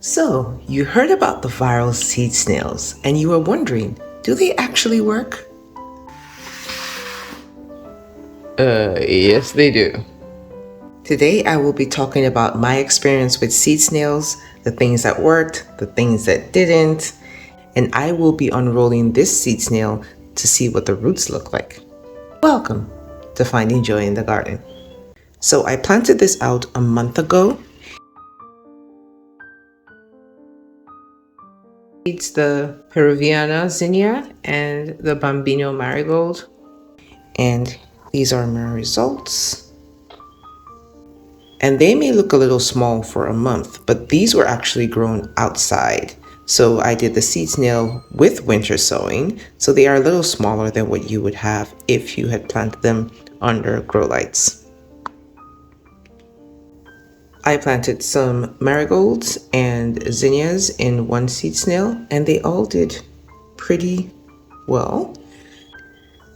So, you heard about the viral seed snails and you were wondering, do they actually work? Yes, they do. Today I will be talking about my experience with seed snails, the things that worked, the things that didn't, and I will be unrolling this seed snail to see what the roots look like. Welcome to Finding Joy in the Garden. So I planted this out a month ago. It's the Peruviana zinnia and the Bambino marigold. And these are my results. And they may look a little small for a month, but these were actually grown outside. So I did the seed snail with winter sowing. So they are a little smaller than what you would have if you had planted them under grow lights. I planted some marigolds and zinnias in one seed snail, and they all did pretty well.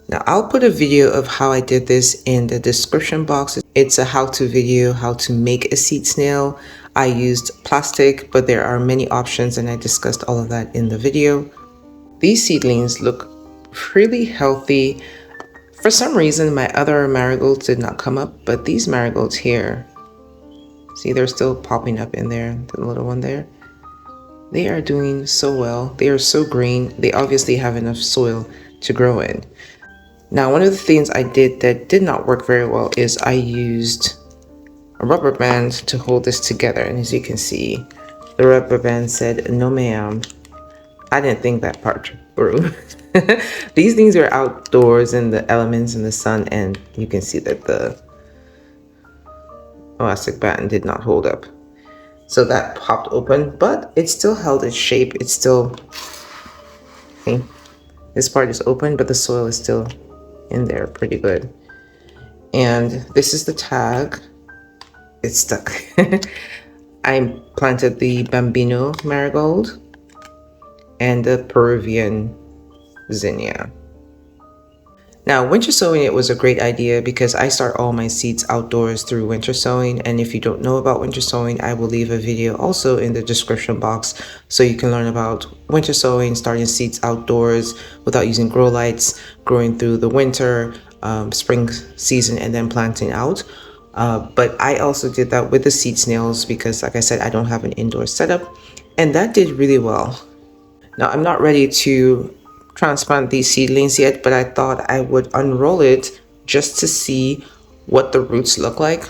Now I'll put a video of how I did this in the description box. It's a how-to video, how to make a seed snail. I used plastic, but there are many options and I discussed all of that in the video. These seedlings look really healthy. For some reason, my other marigolds did not come up, but these marigolds here, see, they're still popping up in there, the little one there. They are doing so well. They are so green. They obviously have enough soil to grow in. Now, one of the things I did that did not work very well is I used a rubber band to hold this together. And as you can see, the rubber band said, "No ma'am." I didn't think that part through. These things are outdoors in the elements in the sun, and you can see that the elastic band did not hold up. So that popped open, but it still held its shape. It's still, okay, this part is open, but the soil is still in there pretty good. And this is the tag. It's stuck. I planted the Bambino marigold and the Peruvian zinnia. Now, winter sowing, it was a great idea because I start all my seeds outdoors through winter sowing. And if you don't know about winter sowing, I will leave a video also in the description box so you can learn about winter sowing, starting seeds outdoors without using grow lights, growing through the winter, spring season, and then planting out. But I also did that with the seed snails because, like I said, I don't have an indoor setup, and that did really well. Now, I'm not ready to transplant these seedlings yet, but I thought I would unroll it just to see what the roots look like.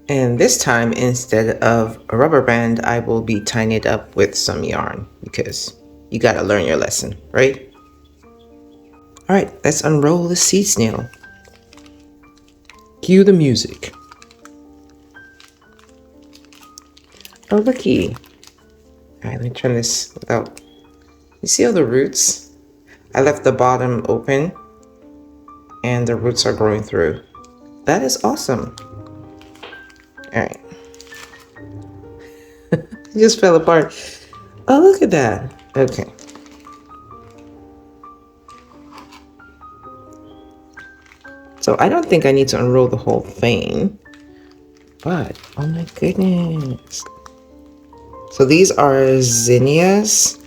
And this time, instead of a rubber band, I will be tying it up with some yarn because you gotta learn your lesson, right? All right, let's unroll the seed snail. Cue the music. Oh, looky. All right, let me turn this without. You see all the roots? I left the bottom open and the roots are growing through. That is awesome. All right. It just fell apart. Oh, look at that. Okay. So I don't think I need to unroll the whole thing, but oh my goodness. So these are zinnias.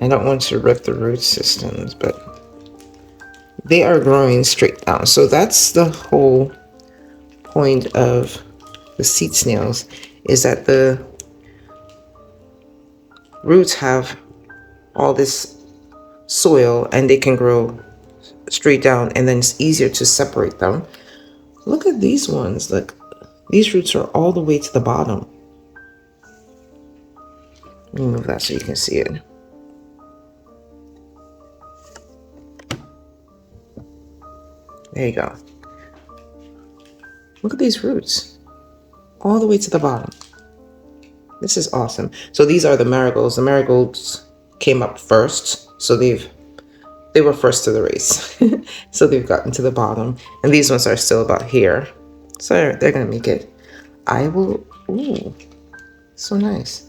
I don't want to rip the root systems, but they are growing straight down. So that's the whole point of the seed snails, is that the roots have all this soil and they can grow straight down, and then it's easier to separate them. Look at these ones. Look, these roots are all the way to the bottom. Let me move that so you can see it. There you go. Look at these roots all the way to the bottom. This is awesome. So these are the marigolds. The marigolds came up first, so they were first to the race. So they've gotten to the bottom, and these ones are still about here. So they're gonna make it. I will. Ooh, so nice.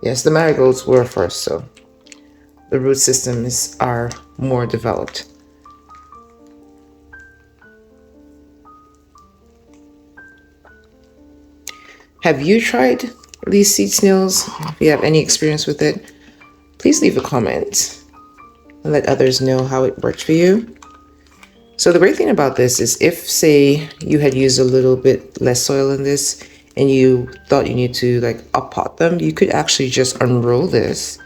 Yes, the marigolds were first, so the root systems are more developed. Have you tried these seed snails. If you have any experience with it, please leave a comment and let others know how it worked for you. So the great thing about this is if, say, you had used a little bit less soil in this and you thought you need to like up pot them, you could actually just unroll this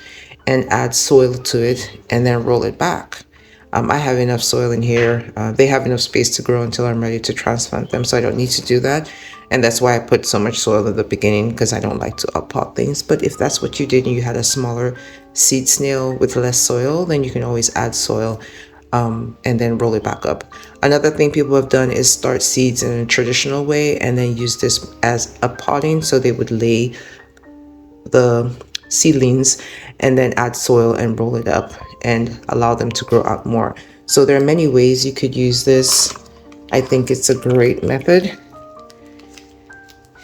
and add soil to it and then roll it back. I have enough soil in here. They have enough space to grow until I'm ready to transplant them, so I don't need to do that. And that's why I put so much soil at the beginning, because I don't like to up pot things. But if that's what you did and you had a smaller seed snail with less soil, then you can always add soil and then roll it back up. Another thing people have done is start seeds in a traditional way and then use this as a potting, so they would lay the seedlings and then add soil and roll it up and allow them to grow out more. So there are many ways you could use this. I think it's a great method.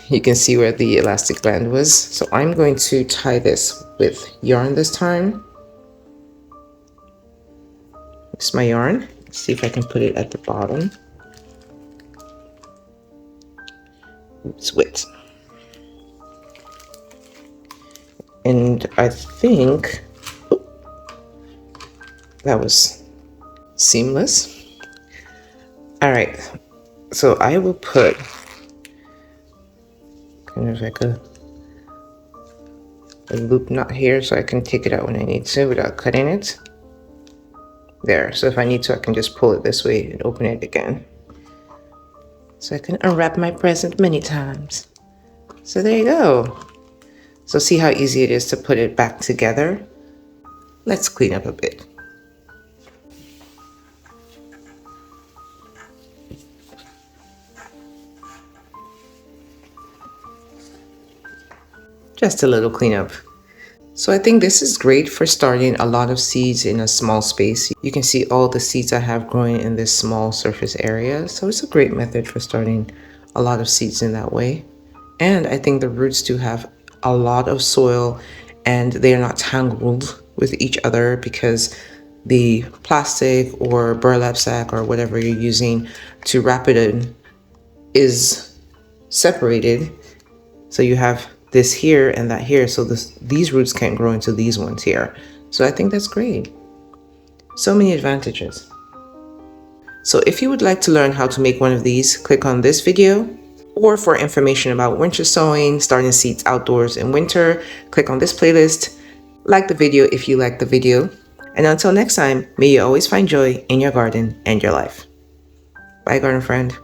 You can see where the elastic band was. So I'm going to tie this with yarn this time. It's my yarn. Let's see if I can put it at the bottom. It's wet. And I think that was seamless. All right, so I will put kind of like a loop knot here so I can take it out when I need to without cutting it. There, so if I need to, I can just pull it this way and open it again. So I can unwrap my present many times. So there you go. So see how easy it is to put it back together? Let's clean up a bit. Just a little cleanup. So I think this is great for starting a lot of seeds in a small space. You can see all the seeds I have growing in this small surface area. So it's a great method for starting a lot of seeds in that way. And I think the roots do have a lot of soil and they are not tangled with each other because the plastic or burlap sack or whatever you're using to wrap it in is separated. So you have this here and that here, so these roots can't grow into these ones here. So I think that's great. So many advantages. So if you would like to learn how to make one of these, click on this video. Or for information about winter sowing, starting seeds outdoors in winter, click on this playlist. Like the video if you like the video. And until next time, may you always find joy in your garden and your life. Bye, garden friend.